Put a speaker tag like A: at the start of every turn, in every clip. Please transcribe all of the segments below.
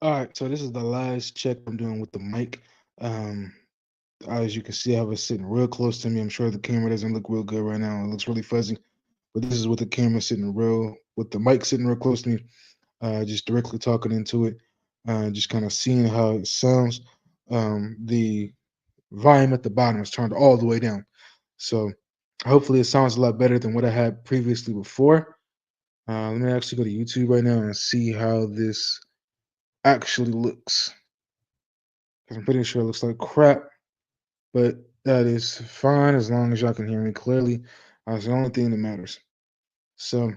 A: All right, so this is the last check I'm doing with the mic. Um, as you can see, I have it sitting real close to me. I'm sure the camera doesn't look real good right now. It looks really fuzzy, but this is with the camera sitting real, with the mic sitting real close to me. Just directly talking into it, just kind of seeing how it sounds. The volume at the bottom is turned all the way down, so hopefully it sounds a lot better than what I had previously before. Let me actually go to YouTube right now and see how this actually looks. 'Cause I'm pretty sure it looks like crap, but that is fine as long as y'all can hear me clearly. That's the only thing that matters. So,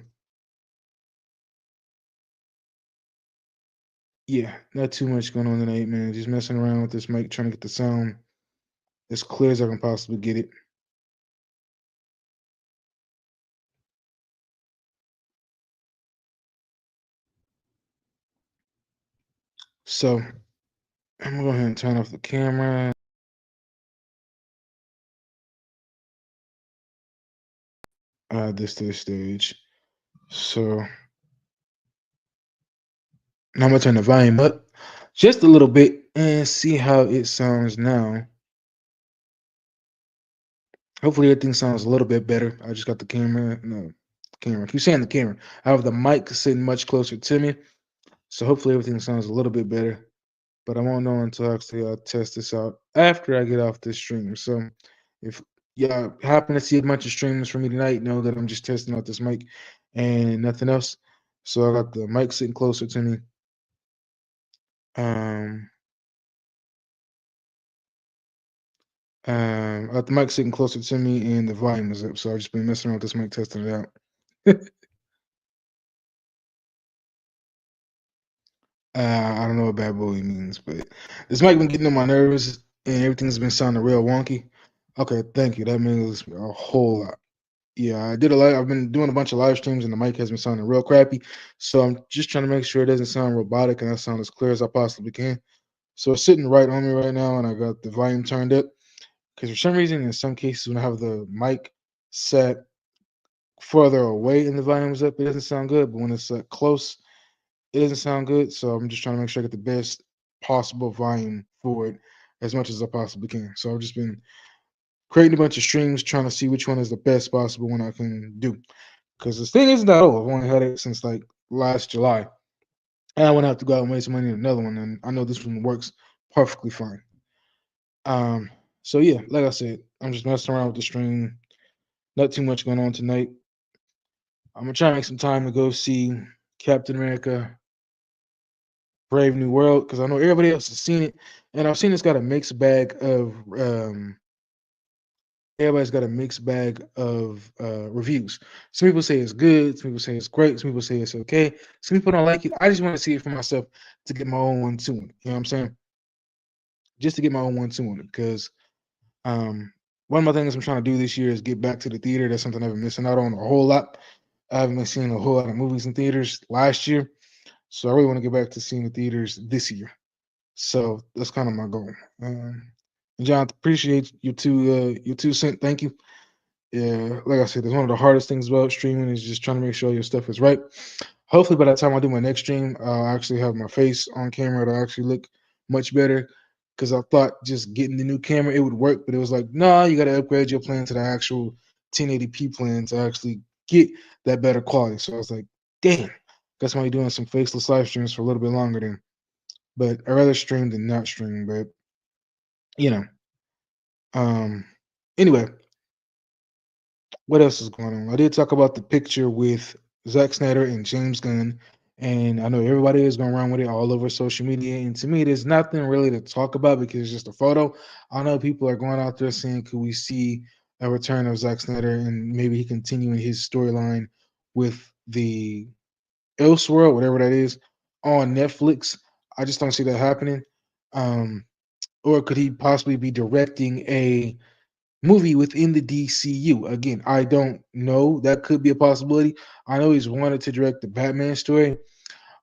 A: yeah, not too much going on tonight, man. Just messing around with this mic, trying to get the sound as clear as I can possibly get it. So, I'm gonna go ahead and turn off the camera. Add this to the stage. So, now I'm gonna turn the volume up just a little bit and see how it sounds now. Hopefully, everything sounds a little bit better. I just got the camera. No, camera. I keep saying the camera. I have the mic sitting much closer to me. So hopefully everything sounds a little bit better. But I won't know until actually I test this out after I get off this stream. So if y'all happen to see a bunch of streams from me tonight, know that I'm just testing out this mic and nothing else. So I got the mic sitting closer to me. Um, I got the mic sitting closer to me and the volume is up. So I've just been messing around with this mic, testing it out. I don't know what bad boy means, but this mic been getting on my nerves and everything's been sounding real wonky. Okay, thank you. That means a whole lot. Yeah, I did a lot. I've been doing a bunch of live streams and the mic has been sounding real crappy. So I'm just trying to make sure it doesn't sound robotic and I sound as clear as I possibly can. So it's sitting right on me right now and I got the volume turned up. Because for some reason, in some cases, when I have the mic set further away and the volume's up, it doesn't sound good. But when it's close, it doesn't sound good. So I'm just trying to make sure I get the best possible volume for it as much as I possibly can. So I've just been creating a bunch of streams, trying to see which one is the best possible one I can do. Because this thing isn't that old. I've only had it since like last July. And I wouldn't have to go out and waste money on another one. And I know this one works perfectly fine. Um, so yeah, like I said, I'm just messing around with the stream. Not too much going on tonight. I'm gonna try and make some time to go see Captain America Brave New World because I know everybody else has seen it, and I've seen it's got a mixed bag of everybody's got a mixed bag of reviews. Some people say it's good, some people say it's great, some people say it's okay, some people don't like it. I just want to see it for myself to get my own 1-2 on it. You know what I'm saying? Just to get my own 1-2 on it because um, one of my things I'm trying to do this year is get back to the theater. That's something I've been missing out on a whole lot. I haven't been seeing a whole lot of movies in theaters last year, so I really want to get back to seeing the theaters this year. So that's kind of my goal. John, appreciate your 2 cent. Thank you. Yeah, like I said, that's one of the hardest things about streaming is just trying to make sure your stuff is right. Hopefully, by the time I do my next stream, I'll actually have my face on camera. It'll actually look much better. Because I thought just getting the new camera it would work, but it was like, no, you got to upgrade your plan to the actual 1080p plan to actually get that better quality. So I was like, damn, guess I'm doing some faceless live streams for a little bit longer then. But I rather stream than not stream. But you know, um, anyway, what else is going on? I did talk about the picture with Zack Snyder and James Gunn, and I know everybody is going around with it all over social media. And to me, there's nothing really to talk about because it's just a photo. I know people are going out there saying, "Could we see a return of Zack Snyder and maybe he continuing his storyline with the Elseworld, whatever that is, on Netflix?" I just don't see that happening. Um, or could he possibly be directing a movie within the DCU? Again, I don't know. That could be a possibility. I know he's wanted to direct the Batman story,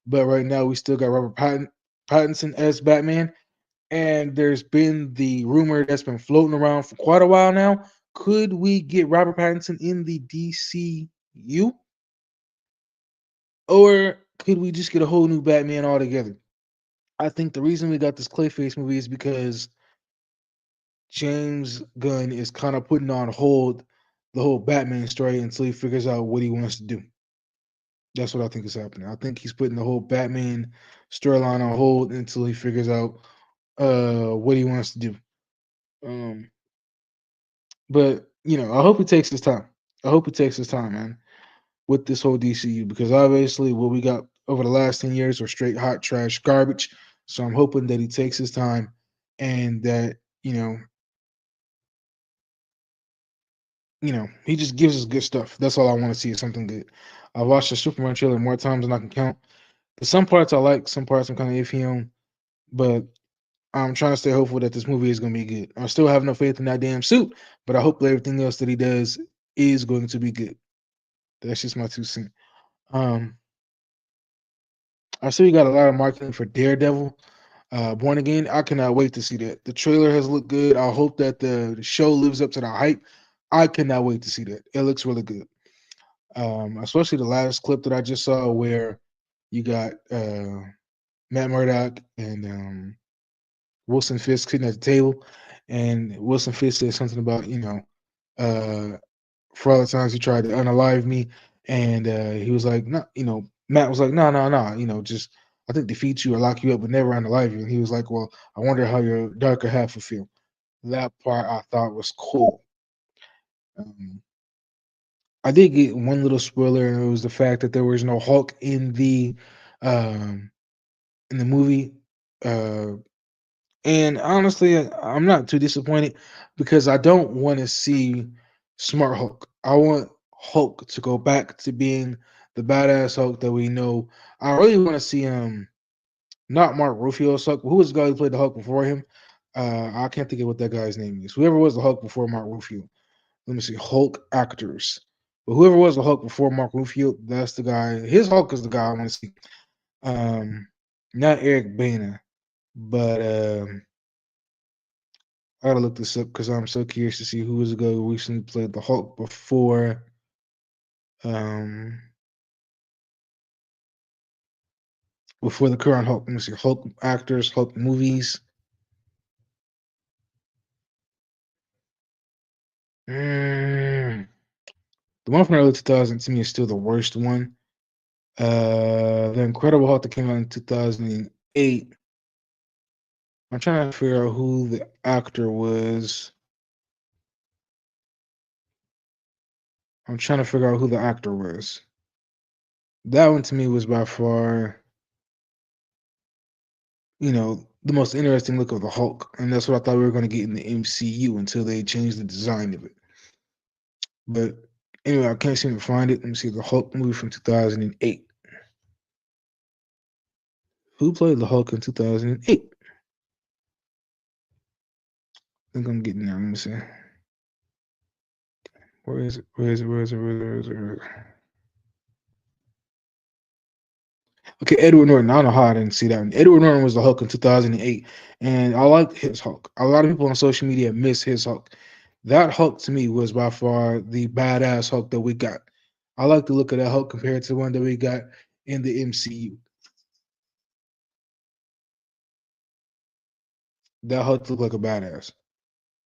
A: but right now we still got Pattinson as Batman, and there's been the rumor that's been floating around for quite a while now. Could we get Robert Pattinson in the DCU, or could we just get a whole new Batman altogether? I think the reason we got this Clayface movie is because James Gunn is kind of putting on hold the whole Batman story until he figures out what he wants to do. That's what I think is happening. I think he's putting the whole Batman storyline on hold until he figures out what he wants to do. Um, but I hope he takes his time. I hope he takes his time, man, with this whole DCU because obviously what we got over the last 10 years are straight hot trash garbage. So I'm hoping that he takes his time and that he just gives us good stuff. That's all I want to see is something good. I've watched the Superman trailer more times than I can count. But some parts I like, some parts I'm kind of iffy on. But I'm trying to stay hopeful that this movie is going to be good. I still have no faith in that damn suit, but I hope that everything else that he does is going to be good. That's just my 2 cents. Um, I see we got a lot of marketing for Daredevil, Born Again. I cannot wait to see that. The trailer has looked good. I hope that the show lives up to the hype. I cannot wait to see that. It looks really good. Especially the last clip that I just saw where you got Matt Murdock and Wilson Fisk sitting at the table, and Wilson Fisk said something about uh, for all the times he tried to unalive me, and he was like, no, Matt was like, no, no, no, just I think defeat you or lock you up, but never unalive you. And he was like, well, I wonder how your darker half will feel. That part I thought was cool. Um, I did get one little spoiler, and it was the fact that there was no Hulk um, in the movie. Uh, and honestly, I'm not too disappointed because I don't want to see Smart Hulk. I want Hulk to go back to being the badass Hulk that we know. I really want to see not Mark Rufio's Hulk. Who was the guy who played the Hulk before him? I can't think of what that guy's name is. Whoever was the Hulk before Mark Rufio. Let me see, Hulk actors. But whoever was the Hulk before Mark Rufio, that's the guy. His Hulk is the guy I want to see. Um, Not Eric Bana, but I gotta look this up because I'm so curious to see who was the guy who recently played the Hulk um, before the current Hulk. Let me see, Hulk actors, Hulk movies. Mm, the one from early 2000 to me is still the worst one. The Incredible Hulk that came out in 2008. I'm trying to figure out who the actor was. I'm trying to figure out who the actor was. That one to me was by far, the most interesting look of the Hulk, and that's what I thought we were going to get in the MCU until they changed the design of it. But anyway, I can't seem to find it. Let me see the Hulk movie from 2008. Who played the Hulk in 2008? I think I'm getting there. Let me see. Where is it? Where is it? Where is it? Where is it? Where is it? Okay, Edward Norton. I don't know how I didn't see that one. Edward Norton was the Hulk in 2008, and I liked his Hulk. A lot of people on social media miss his Hulk. That Hulk to me was by far the badass Hulk that we got. I like the look of that Hulk compared to the one that we got in the MCU. That Hulk looked like a badass.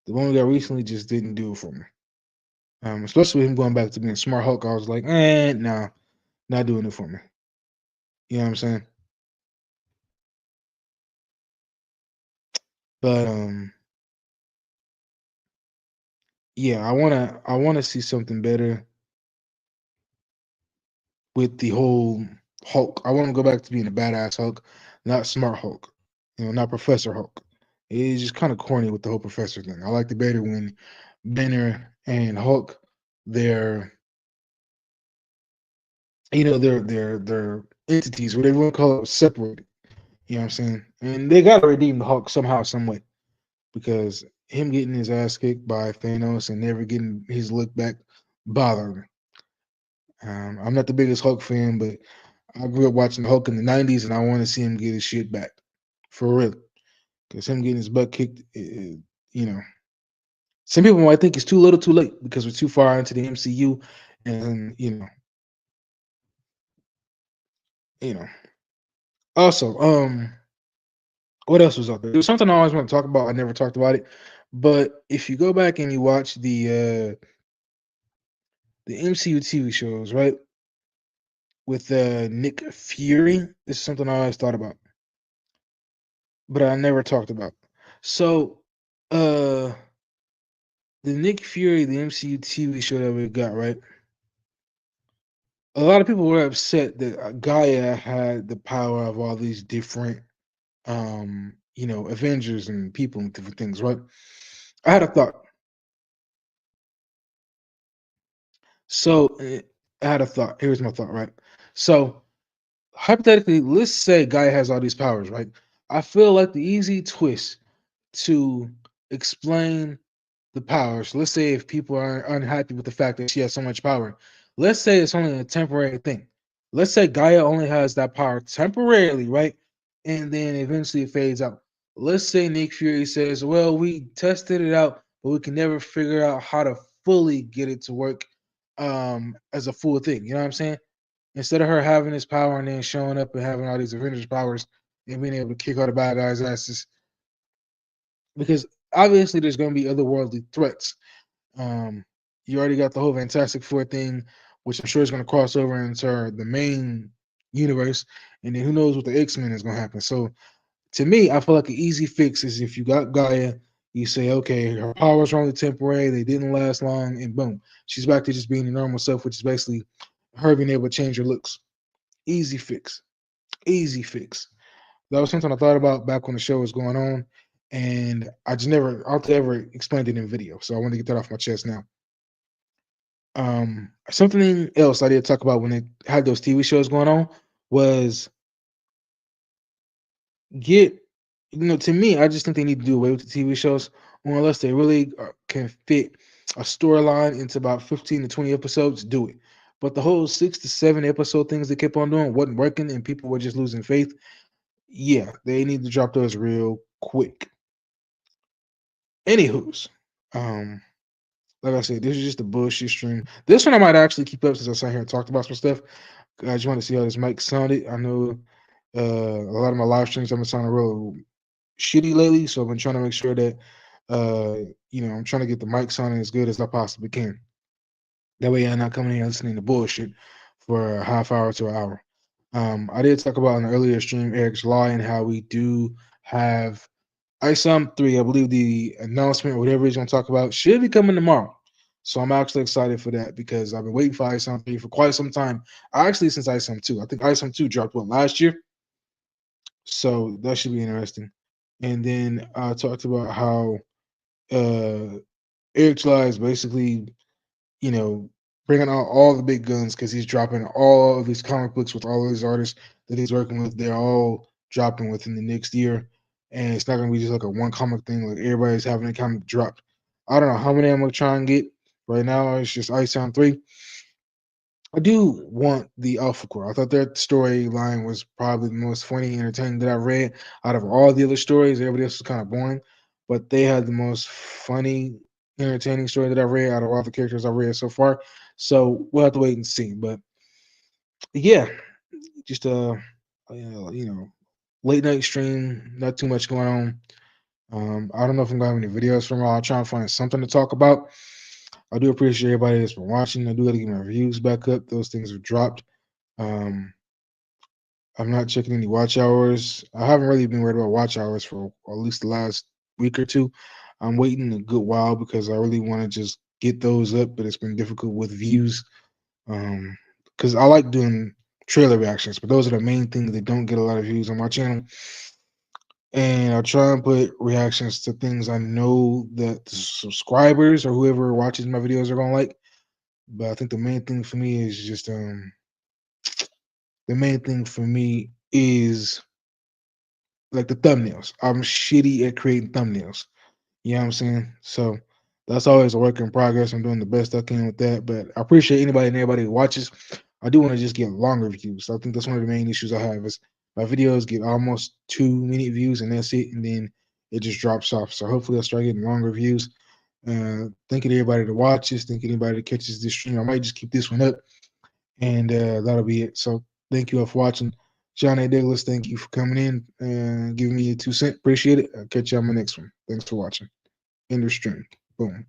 A: The one we got recently just didn't do it for me. Especially with him going back to being Smart Hulk, I was like, nah, not doing it for me. You know what I'm saying? But yeah, I wanna see something better with the whole Hulk. I want to go back to being a badass Hulk, not Smart Hulk. Not Professor Hulk. It's just kind of corny with the whole Professor thing. I liked it better when Banner and Hulk, they're they're entities, whatever you want to call it, separated. You know what I'm saying? And they gotta redeem the Hulk somehow, some way, because him getting his ass kicked by Thanos and never getting his look back bothered me. I'm not the biggest Hulk fan, but I grew up watching Hulk in the '90s, and I want to see him get his shit back for real. Because him getting his butt kicked, you know, some people might think it's too little, too late because we're too far into the MCU, and you know. Also, What else was out there? There was something I always want to talk about. I never talked about it, but if you go back and you watch the MCU TV shows, right, with Nick Fury, this is something I always thought about, but I never talked about. So, uh, the Nick Fury, the MCU TV show that we got, right? A lot of people were upset that Gaia had the power of all these different, Avengers and people and different things, right? I had a thought. So, I had a thought. Here's my thought, right? So, hypothetically, let's say Gaia has all these powers, right? I feel like the easy twist to explain the powers. Let's say if people are unhappy with the fact that she has so much power, let's say it's only a temporary thing. Let's say Gaia only has that power temporarily, right? And then eventually it fades out. Let's say Nick Fury says, well, we tested it out, but we can never figure out how to fully get it to work as a full thing. You know what I'm saying? Instead of her having this power and then showing up and having all these Avengers powers and being able to kick all the bad guys' asses, because obviously there's going to be otherworldly threats. um, you already got the whole Fantastic Four thing, which I'm sure is going to cross over into the main universe, and then who knows what the X-Men is going to happen. So to me, I feel like an easy fix is if you got Gaia, you say, okay, her powers are only temporary, they didn't last long, and boom, she's back to just being the normal self, which is basically her being able to change her looks. Easy fix. Easy fix. That was something I thought about back when the show was going on, and I just never, I don't think I ever explained it in video. So I want to get that off my chest now. Something else I did talk about when they had those TV shows going on was get, to me, I just think they need to do away with the TV shows, or unless they really can fit a storyline into about 15 to 20 episodes, do it. But the whole 6 to 7 episode things they kept on doing wasn't working, and people were just losing faith. Yeah, they need to drop those real quick. Anywho's, um, like I said, this is just a bullshit stream. This one I might actually keep up since I sat here and talked about some stuff. I just want to see how this mic sounded. I know a lot of my live streams have been sounding real shitty lately, so I've been trying to make sure that uh, I'm trying to get the mic sounding as good as I possibly can. That way, I'm not coming here listening to bullshit for a half hour to an hour. I did talk about in the earlier stream Eric's Law and how we do have ISOM 3. I believe the announcement or whatever he's going to talk about should be coming tomorrow. So I'm actually excited for that because I've been waiting for ISOM 3 for quite some time. Actually, since ISOM 2. I think ISOM 2 dropped last year? So that should be interesting. And then I talked about how uh, Eric July is basically, you know, bringing out all the big guns because he's dropping all of these comic books with all of these artists that he's working with. They're all dropping within the next year, and it's not gonna be just like a one comic thing. Like everybody's having a comic dropped. I don't know how many I'm gonna try and get. Right now, it's just Ice on 3. I do want the Alpha Core. I thought their storyline was probably the most funny and entertaining that I read out of all the other stories. Everybody else was kind of boring, but they had the most funny, entertaining story that I read out of all the characters I read so far. So we'll have to wait and see. But yeah, just late night stream, not too much going on. I don't know if I'm gonna have any videos from. I'll try and find something to talk about. I do appreciate everybody that's been watching. I do got to get my reviews back up. Those things are dropped. Um, I'm not checking any watch hours. I haven't really been worried about watch hours for at least the last week or two. I'm waiting a good while because I really want to just get those up, but it's been difficult with views. Because I like doing trailer reactions, but those are the main things that don't get a lot of views on my channel. And I'll try and put reactions to things I know that the subscribers or whoever watches my videos are gonna like. But I think the main thing for me is just the main thing for me is like the thumbnails. I'm shitty at creating thumbnails. You know what I'm saying? So that's always a work in progress. I'm doing the best I can with that. But I appreciate anybody and everybody who watches. I do want to just get longer views. I think that's one of the main issues I have is my videos get almost 2 minute views and that's it. And then it just drops off. So hopefully I'll start getting longer views. Thanking everybody that watches, thanking anybody that catches this stream. I might just keep this one up and that'll be it. So thank you all for watching. John A. Douglas, thank you for coming in and giving me a 2 cent. Appreciate it. I'll catch you on my next one. Thanks for watching. End of stream. Boom.